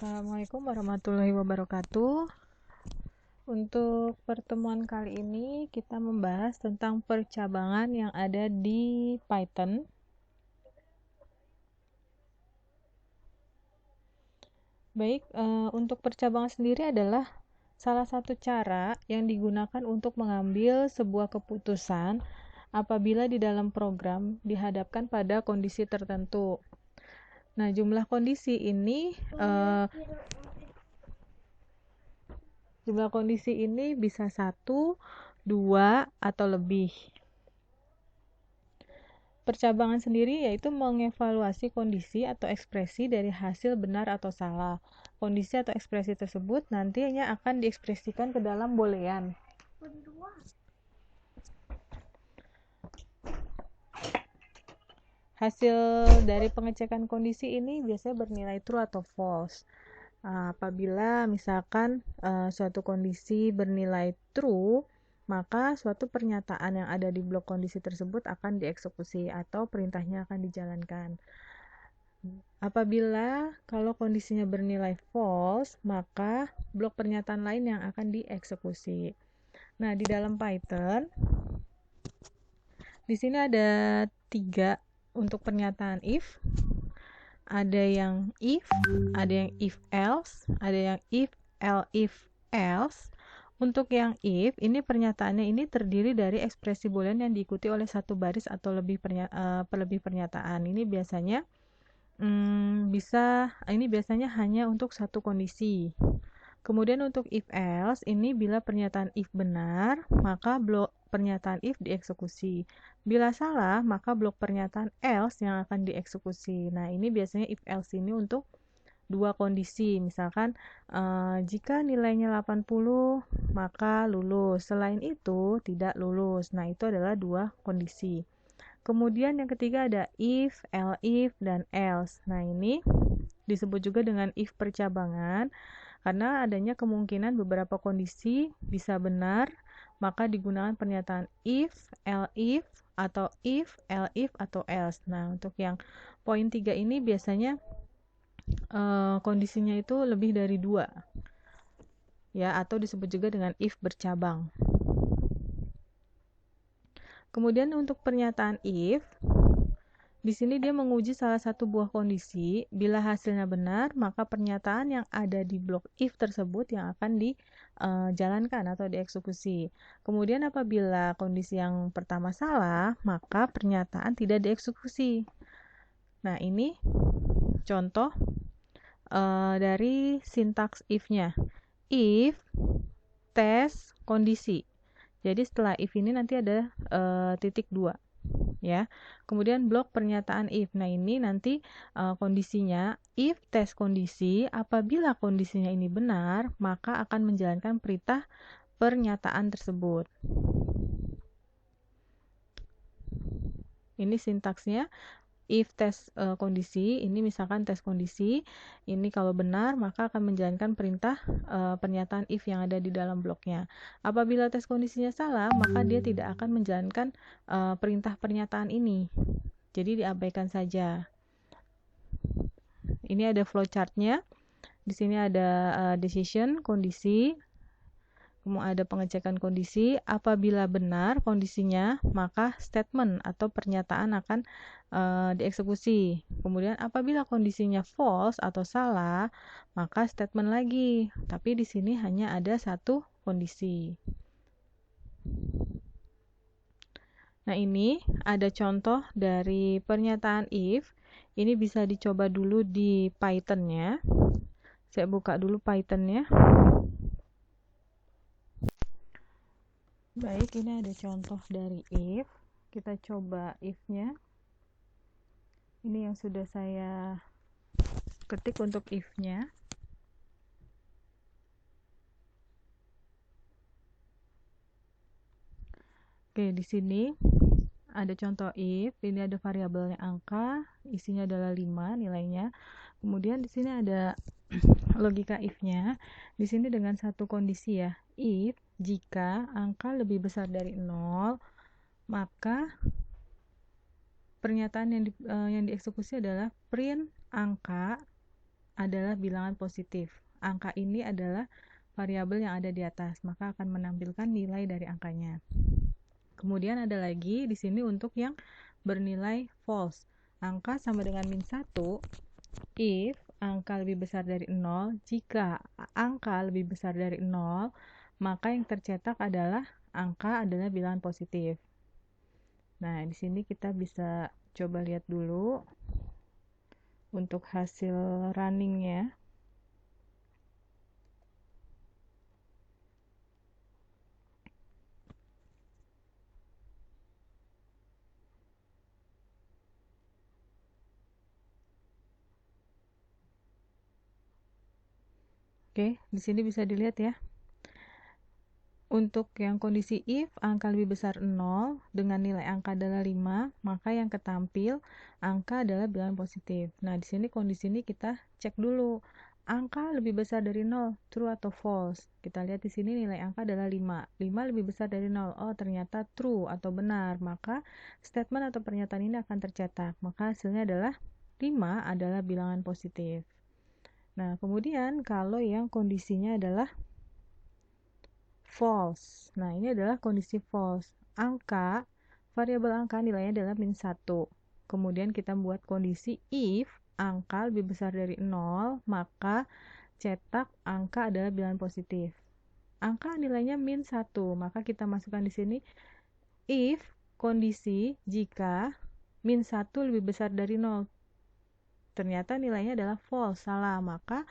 Assalamualaikum warahmatullahi wabarakatuh. Untuk pertemuan kali ini kita membahas tentang percabangan yang ada di Python. Baik, untuk percabangan sendiri adalah salah satu cara yang digunakan untuk mengambil sebuah keputusan apabila di dalam program dihadapkan pada kondisi tertentu. Nah, jumlah kondisi ini bisa 1, 2, atau lebih. Percabangan sendiri yaitu mengevaluasi kondisi atau ekspresi dari hasil benar atau salah. Kondisi atau ekspresi tersebut nantinya akan diekspresikan ke dalam boolean. Hasil dari pengecekan kondisi ini biasanya bernilai true atau false. Apabila misalkan suatu kondisi bernilai true, maka suatu pernyataan yang ada di blok kondisi tersebut akan dieksekusi atau perintahnya akan dijalankan. Apabila kalau kondisinya bernilai false, maka blok pernyataan lain yang akan dieksekusi. Nah, di dalam Python, di sini ada 3 untuk pernyataan if. Ada yang if, ada yang if else, ada yang if else. Untuk yang if, ini pernyataannya ini terdiri dari ekspresi boolean yang diikuti oleh satu baris atau lebih pernyataan. Ini biasanya biasanya hanya untuk satu kondisi. Kemudian untuk if else, ini bila pernyataan if benar, maka blok pernyataan if dieksekusi. Bila salah, maka blok pernyataan else yang akan dieksekusi. Nah, ini biasanya if else ini untuk dua kondisi. Misalkan jika nilainya 80, maka lulus. Selain itu, tidak lulus. Nah, itu adalah dua kondisi. Kemudian yang ketiga ada if, elif, dan else. Nah, ini disebut juga dengan if percabangan. Karena adanya kemungkinan beberapa kondisi bisa benar, maka digunakan pernyataan if, elif, atau if, elif, atau else. Nah, untuk yang poin 3 ini biasanya kondisinya itu lebih dari 2, ya, atau disebut juga dengan if bercabang. Kemudian untuk pernyataan if, di sini dia menguji salah satu buah kondisi. Bila hasilnya benar, maka pernyataan yang ada di blok if tersebut yang akan dijalankan atau dieksekusi. Kemudian apabila kondisi yang pertama salah, maka pernyataan tidak dieksekusi. Nah, ini contoh dari sintaks if-nya. If tes kondisi. Jadi setelah if ini nanti ada titik 2. Ya. Kemudian blok pernyataan if. Nah, ini nanti kondisinya if tes kondisi, apabila kondisinya ini benar, maka akan menjalankan perintah pernyataan tersebut. Ini sintaksnya. If tes kondisi, ini misalkan tes kondisi, ini kalau benar maka akan menjalankan perintah pernyataan if yang ada di dalam bloknya. Apabila tes kondisinya salah, maka dia tidak akan menjalankan perintah pernyataan ini. Jadi diabaikan saja. Ini ada flowchartnya. Di sini ada decision, kondisi, kemudian ada pengecekan kondisi. Apabila benar kondisinya, maka statement atau pernyataan akan dieksekusi. Kemudian apabila kondisinya false atau salah, maka statement lagi. Tapi di sini hanya ada satu kondisi. Nah, ini ada contoh dari pernyataan if. Ini bisa dicoba dulu di Python-nya. Saya buka dulu Python-nya. Baik, ini ada contoh dari if. Kita coba if-nya. Ini yang sudah saya ketik untuk if-nya. Oke, di sini ada contoh if. Ini ada variabelnya angka, isinya adalah 5 nilainya. Kemudian di sini ada logika if-nya. Di sini dengan satu kondisi ya. If jika angka lebih besar dari 0, maka pernyataan yang dieksekusi adalah print angka adalah bilangan positif. Angka ini adalah variabel yang ada di atas, maka akan menampilkan nilai dari angkanya. Kemudian ada lagi di sini untuk yang bernilai false. Angka sama dengan -1 if angka lebih besar dari 0. Jika angka lebih besar dari 0, maka yang tercetak adalah angka adalah bilangan positif. Nah, di sini kita bisa coba lihat dulu untuk hasil runningnya. Oke, di sini bisa dilihat ya. Untuk yang kondisi if angka lebih besar 0 dengan nilai angka adalah 5, maka yang ketampil angka adalah bilangan positif. Nah, di sini kondisi ini kita cek dulu. Angka lebih besar dari 0, true atau false? Kita lihat di sini nilai angka adalah 5. 5 lebih besar dari 0. Oh, ternyata true atau benar. Maka statement atau pernyataan ini akan tercetak. Maka hasilnya adalah 5 adalah bilangan positif. Nah, kemudian kalau yang kondisinya adalah false. Nah, ini adalah kondisi false. Variabel angka nilainya adalah -1. Kemudian kita buat kondisi if angka lebih besar dari 0, maka cetak angka adalah bilangan positif. Angka nilainya -1, maka kita masukkan di sini if kondisi jika -1 lebih besar dari 0. Ternyata nilainya adalah false, salah, maka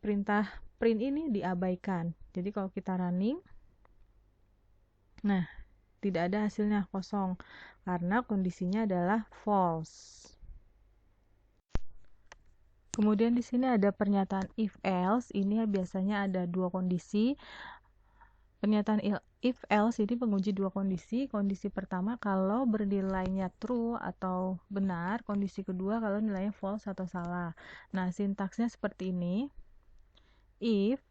perintah print ini diabaikan. Jadi kalau kita running, nah, tidak ada hasilnya, kosong, karena kondisinya adalah false. Kemudian di sini ada pernyataan if else. Ini biasanya ada dua kondisi. Pernyataan if else ini menguji dua kondisi. Kondisi pertama kalau bernilainya true atau benar, kondisi kedua kalau nilainya false atau salah. Nah, sintaksnya seperti ini. If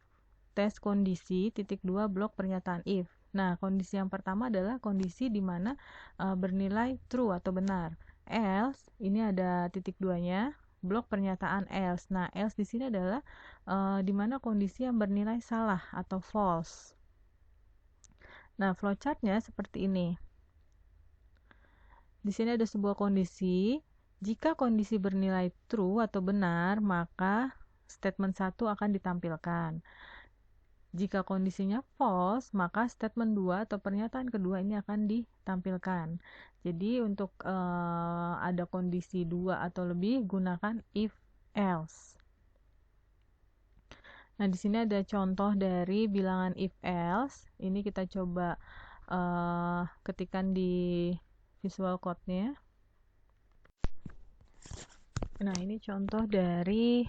tes kondisi (2) blok pernyataan if. Nah, kondisi yang pertama adalah kondisi di mana bernilai true atau benar. Else ini ada (2-nya, blok pernyataan else. Nah, else di sini adalah di mana kondisi yang bernilai salah atau false. Nah, flowchartnya seperti ini. Di sini ada sebuah kondisi. Jika kondisi bernilai true atau benar, maka statement 1 akan ditampilkan. Jika kondisinya false, maka statement 2 atau pernyataan kedua ini akan ditampilkan. Jadi untuk ada kondisi 2 atau lebih, gunakan if else. Nah, di sini ada contoh dari bilangan if else. Ini kita coba ketikkan di visual code-nya. Nah, ini contoh dari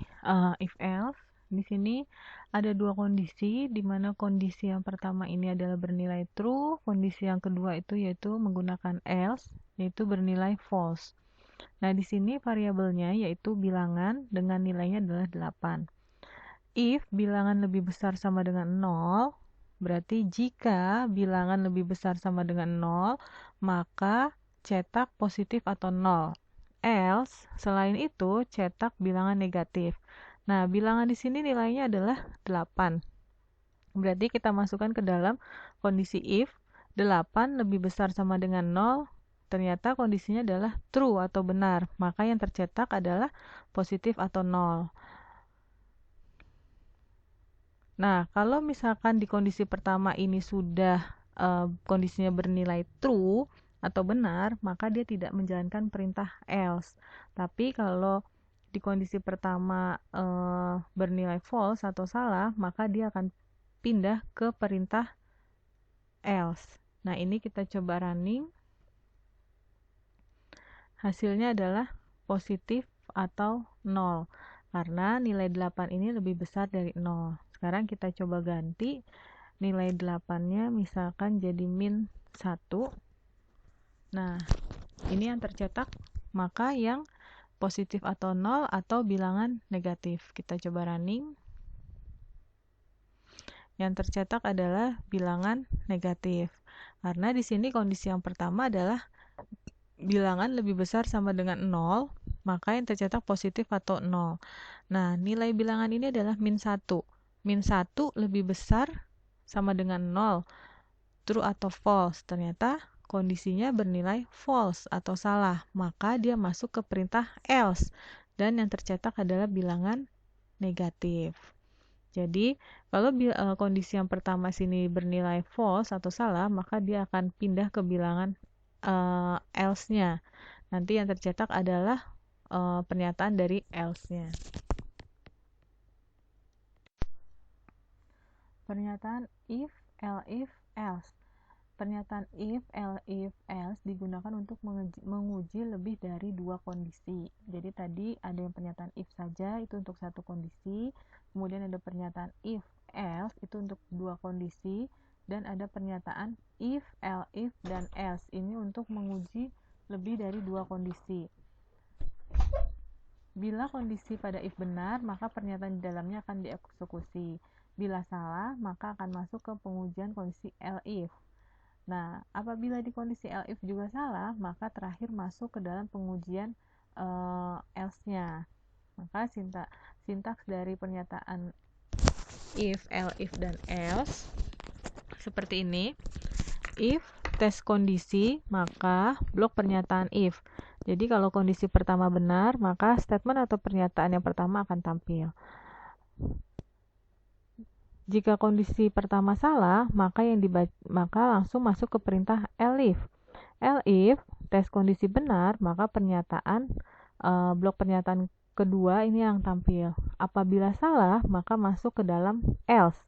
if else. Di sini ada dua kondisi, di mana kondisi yang pertama ini adalah bernilai true, kondisi yang kedua itu yaitu menggunakan else, yaitu bernilai false. Nah, di sini variabelnya yaitu bilangan dengan nilainya adalah 8. If bilangan lebih besar sama dengan 0, berarti jika bilangan lebih besar sama dengan 0, maka cetak positif atau 0. Else, selain itu, cetak bilangan negatif. Nah, bilangan di sini nilainya adalah 8. Berarti kita masukkan ke dalam kondisi if 8 lebih besar sama dengan 0, ternyata kondisinya adalah true atau benar. Maka yang tercetak adalah positif atau 0. Nah, kalau misalkan di kondisi pertama ini sudah kondisinya bernilai true atau benar, maka dia tidak menjalankan perintah else. Tapi kalau di kondisi pertama bernilai false atau salah, maka dia akan pindah ke perintah else. Nah, ini kita coba running. Hasilnya adalah positif atau 0, karena nilai 8 ini lebih besar dari 0. Sekarang kita coba ganti nilai 8-nya misalkan jadi -1. Nah, ini yang tercetak, maka yang positif atau 0 atau bilangan negatif. Kita coba running. Yang tercetak adalah bilangan negatif. Karena di sini kondisi yang pertama adalah bilangan lebih besar sama dengan 0 maka yang tercetak positif atau 0. Nah, nilai bilangan ini adalah min 1. Min 1 lebih besar sama dengan 0. True atau false? Ternyata kondisinya bernilai false atau salah, maka dia masuk ke perintah else. Dan yang tercetak adalah bilangan negatif. Jadi, kalau kondisi yang pertama sini bernilai false atau salah, maka dia akan pindah ke bilangan else-nya. Nanti yang tercetak adalah pernyataan dari else-nya. Pernyataan if, elif, else. Pernyataan if, elif, else digunakan untuk menguji lebih dari dua kondisi. Jadi tadi ada yang pernyataan if saja, itu untuk satu kondisi. Kemudian ada pernyataan if, else, itu untuk dua kondisi. Dan ada pernyataan if, elif, dan else. Ini untuk menguji lebih dari dua kondisi. Bila kondisi pada if benar, maka pernyataan di dalamnya akan dieksekusi. Bila salah, maka akan masuk ke pengujian kondisi elif. Nah, apabila di kondisi elif juga salah, maka terakhir masuk ke dalam pengujian else-nya. Maka sintaks dari pernyataan if, elif, dan else seperti ini. If tes kondisi, maka blok pernyataan if. Jadi kalau kondisi pertama benar, maka statement atau pernyataan yang pertama akan tampil. Jika kondisi pertama salah, maka langsung masuk ke perintah elif. Elif tes kondisi benar, maka blok pernyataan kedua ini yang tampil. Apabila salah, maka masuk ke dalam else.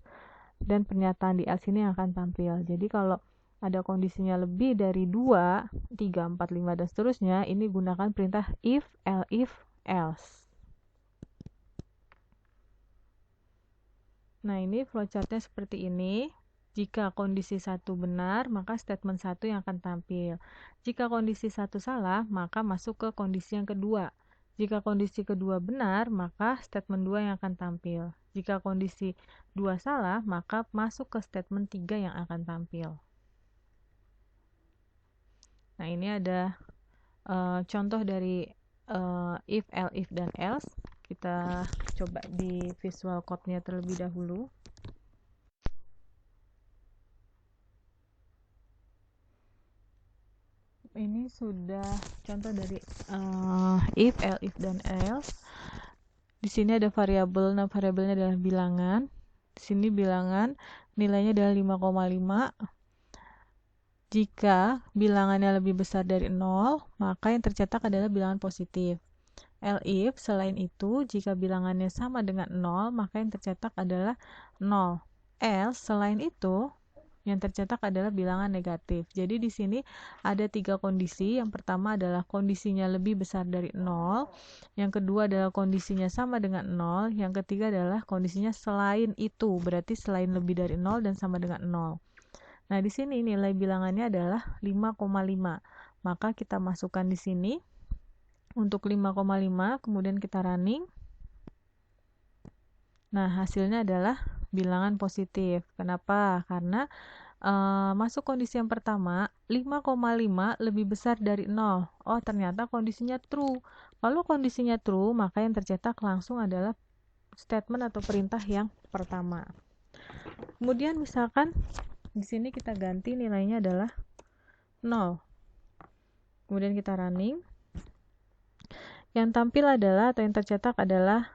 Dan pernyataan di else ini yang akan tampil. Jadi kalau ada kondisinya lebih dari 2, 3, 4, 5, dan seterusnya, ini gunakan perintah if, elif, else. Nah, ini flowchartnya seperti ini. Jika kondisi 1 benar, maka statement 1 yang akan tampil. Jika kondisi 1 salah, maka masuk ke kondisi yang kedua. Jika kondisi kedua benar, maka statement 2 yang akan tampil. Jika kondisi 2 salah, maka masuk ke statement 3 yang akan tampil. Nah, ini ada contoh dari if, elif, dan else. Kita coba di visual code-nya terlebih dahulu. Ini sudah contoh dari if, elif, dan else. Di sini ada variabel, nah variabelnya adalah bilangan. Di sini bilangan nilainya adalah 5,5. Jika bilangannya lebih besar dari 0, maka yang tercetak adalah bilangan positif. Elif, selain itu, jika bilangannya sama dengan 0, maka yang tercetak adalah 0. Else, selain itu, yang tercetak adalah bilangan negatif. Jadi di sini ada 3 kondisi. Yang pertama adalah kondisinya lebih besar dari 0. Yang kedua adalah kondisinya sama dengan 0. Yang ketiga adalah kondisinya selain itu, berarti selain lebih dari 0 dan sama dengan 0. Nah, di sini nilai bilangannya adalah 5,5. Maka kita masukkan di sini untuk 5,5, kemudian kita running. Nah, hasilnya adalah bilangan positif. Kenapa? Karena masuk kondisi yang pertama, 5,5 lebih besar dari 0. Oh, ternyata kondisinya true. Kalau kondisinya true, maka yang tercetak langsung adalah statement atau perintah yang pertama. Kemudian misalkan di sini kita ganti nilainya adalah 0. Kemudian kita running. Yang tampil adalah atau yang tercetak adalah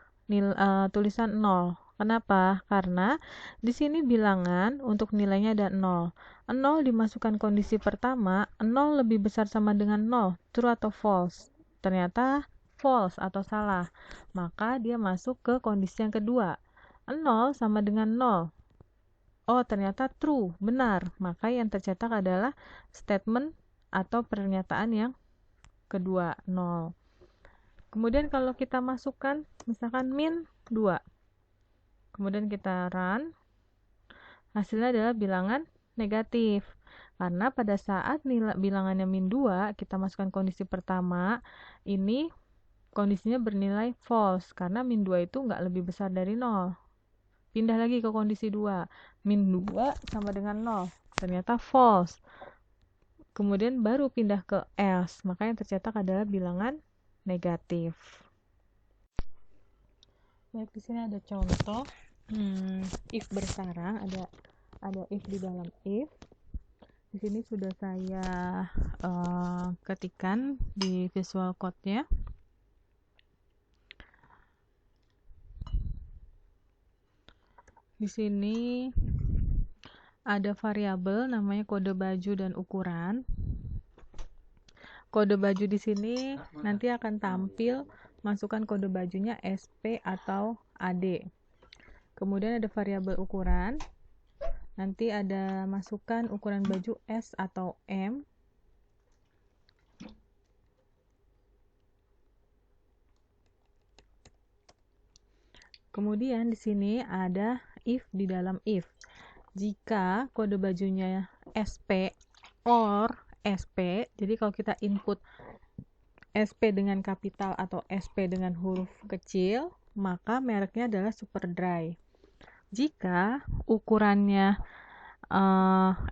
tulisan 0. Kenapa? Karena di sini bilangan untuk nilainya ada 0. 0 dimasukkan kondisi pertama, 0 lebih besar sama dengan 0, true atau false. Ternyata false atau salah. Maka dia masuk ke kondisi yang kedua. 0 sama dengan 0. Oh, ternyata true, benar. Maka yang tercetak adalah statement atau pernyataan yang kedua, 0. Kemudian kalau kita masukkan misalkan min 2. Kemudian kita run. Hasilnya adalah bilangan negatif. Karena pada saat bilangannya min 2, kita masukkan kondisi pertama, ini kondisinya bernilai false. Karena min 2 itu nggak lebih besar dari 0. Pindah lagi ke kondisi 2. Min 2 sama dengan 0. Ternyata false. Kemudian baru pindah ke else. Maka yang tercetak adalah bilangan negatif. Baik, di sini ada contoh if bersarang, ada if di dalam if. Di sini sudah saya ketikkan di visual code-nya. Di sini ada variabel namanya kode baju dan ukuran. Kode baju di sini nanti akan tampil, masukkan kode bajunya SP atau AD. Kemudian ada variabel ukuran. Nanti ada masukkan ukuran baju S atau M. Kemudian di sini ada if di dalam if. Jika kode bajunya SP or SP, jadi kalau kita input SP dengan kapital atau SP dengan huruf kecil, maka mereknya adalah Superdry. Jika ukurannya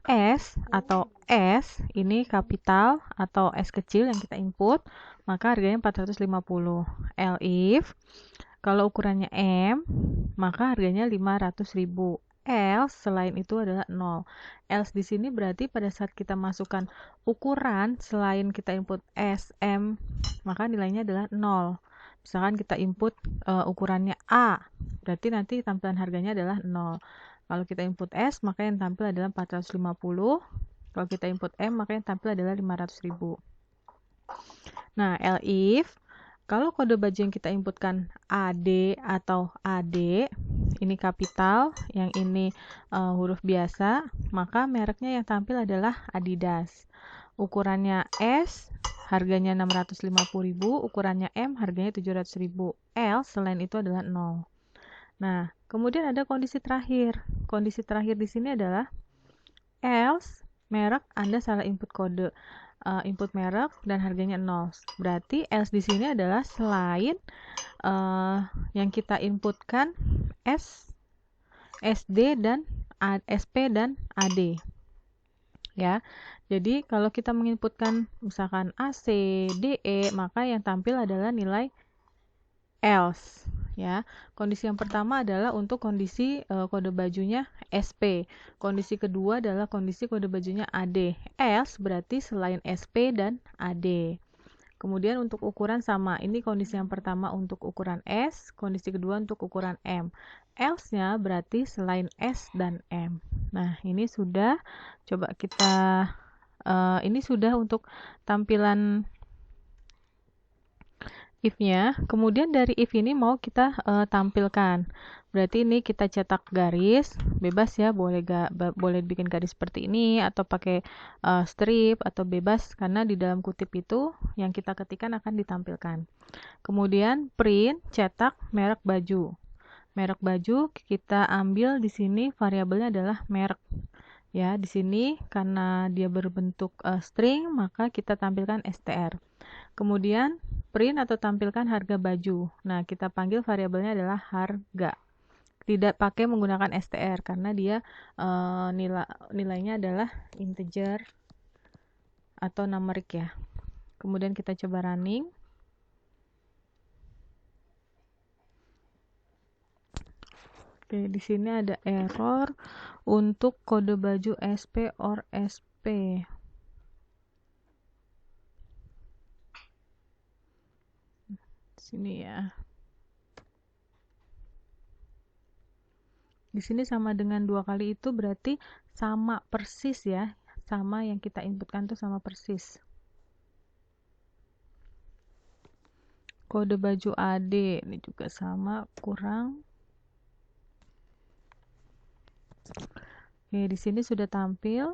S atau S ini kapital atau S kecil yang kita input, maka harganya 450. If kalau ukurannya M, maka harganya 500.000. Else selain itu adalah 0. Else di sini berarti pada saat kita masukkan ukuran selain kita input S, M, maka nilainya adalah 0. Misalkan kita input ukurannya A, berarti nanti tampilan harganya adalah 0. Kalau kita input S, maka yang tampil adalah 450. Kalau kita input M, maka yang tampil adalah 500.000. Nah, if kalau kode baju yang kita inputkan AD atau AD, ini kapital, yang ini huruf biasa, maka mereknya yang tampil adalah Adidas. Ukurannya S, harganya 650.000, ukurannya M, harganya 700.000. L, selain itu adalah 0. Nah, kemudian ada kondisi terakhir. Kondisi terakhir di sini adalah else, merek Anda salah input kode. Input merek dan harganya 0. Berarti else di sini adalah selain yang kita inputkan S, SD dan SP dan AD. Ya. Jadi kalau kita menginputkan misalkan AC, DE, maka yang tampil adalah nilai else. Ya, kondisi yang pertama adalah untuk kondisi kode bajunya SP. Kondisi kedua adalah kondisi kode bajunya AD. Else berarti selain SP dan AD. Kemudian untuk ukuran sama. Ini kondisi yang pertama untuk ukuran S, kondisi kedua untuk ukuran M. Else-nya berarti selain S dan M. Nah, ini sudah coba kita ini sudah untuk tampilan if-nya. Kemudian dari if ini mau kita tampilkan. Berarti ini kita cetak garis, bebas ya, boleh bikin garis seperti ini atau pakai strip atau bebas, karena di dalam kutip itu yang kita ketikkan akan ditampilkan. Kemudian print, cetak merek baju. Merek baju kita ambil di sini variabelnya adalah merek. Ya, di sini karena dia berbentuk string, maka kita tampilkan str. Kemudian print atau tampilkan harga baju. Nah, kita panggil variabelnya adalah harga. Tidak pakai menggunakan str karena dia nilainya adalah integer atau numerik ya. Kemudian kita coba running. Oke, di sini ada error untuk kode baju SP or SP. Sini ya. Di sini sama dengan 2 kali itu berarti sama persis ya. Sama yang kita inputkan tuh sama persis. Kode baju AD ini juga sama, kurang. Oke, di sini sudah tampil.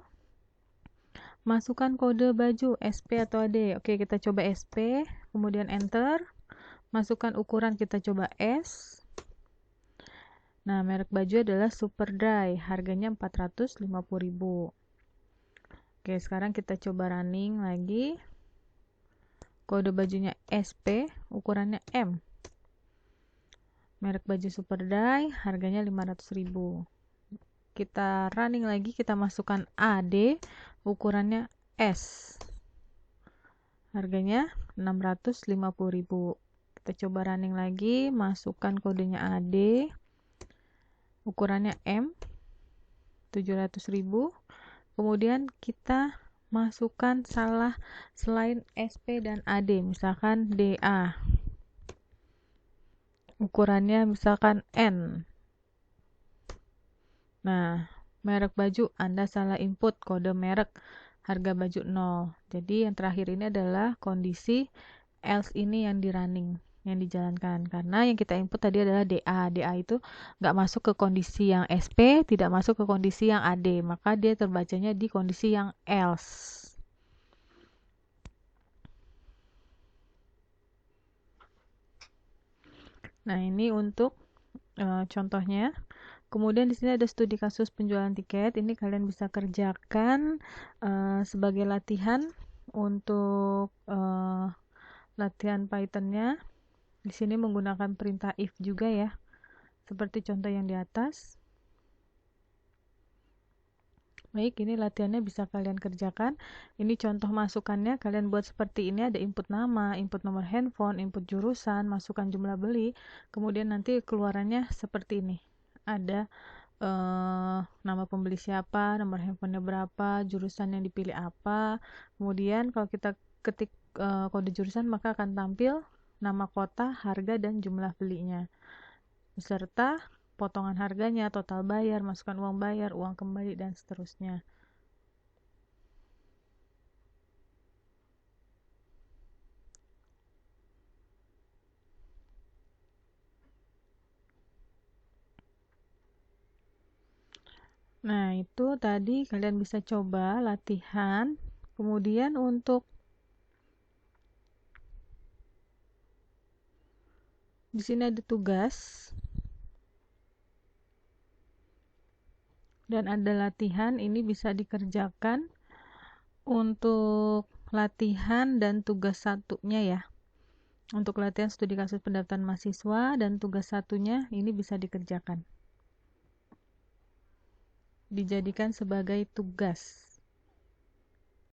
Masukkan kode baju SP atau AD. Oke, kita coba SP, kemudian enter. Masukkan ukuran, kita coba S. Nah, merek baju adalah Superdry, harganya 450.000. Oke, sekarang kita coba running lagi. Kode bajunya SP, ukurannya M. Merek baju Superdry, harganya 500.000. Kita running lagi, kita masukkan AD, ukurannya S. Harganya 650.000. Kita coba running lagi, masukkan kodenya AD. Ukurannya M, 700.000. Kemudian kita masukkan salah selain SP dan AD, misalkan DA. Ukurannya misalkan N. Nah, merek baju Anda salah input kode merek, harga baju 0. Jadi yang terakhir ini adalah kondisi else ini yang di running, yang dijalankan, karena yang kita input tadi adalah DA. DA itu nggak masuk ke kondisi yang SP, tidak masuk ke kondisi yang AD, maka dia terbacanya di kondisi yang else. Nah, ini untuk contohnya. Kemudian di sini ada studi kasus penjualan tiket. Ini kalian bisa kerjakan sebagai latihan untuk latihan Python-nya. Di sini menggunakan perintah if juga ya, seperti contoh yang di atas. Baik, ini latihannya bisa kalian kerjakan. Ini contoh masukannya, kalian buat seperti ini, ada input nama, input nomor handphone, input jurusan, masukkan jumlah beli, kemudian nanti keluarannya seperti ini. Ada nama pembeli siapa, nomor handphonenya berapa, jurusan yang dipilih apa. Kemudian kalau kita ketik kode jurusan, maka akan tampil nama kota, harga, dan jumlah belinya, beserta potongan harganya, total bayar, masukkan uang bayar, uang kembali, dan seterusnya. Nah, itu tadi kalian bisa coba latihan. Kemudian untuk di sini ada tugas dan ada latihan. Ini bisa dikerjakan untuk latihan dan tugas satunya ya. Untuk latihan studi kasus pendaftaran mahasiswa dan tugas satunya ini bisa dikerjakan, dijadikan sebagai tugas.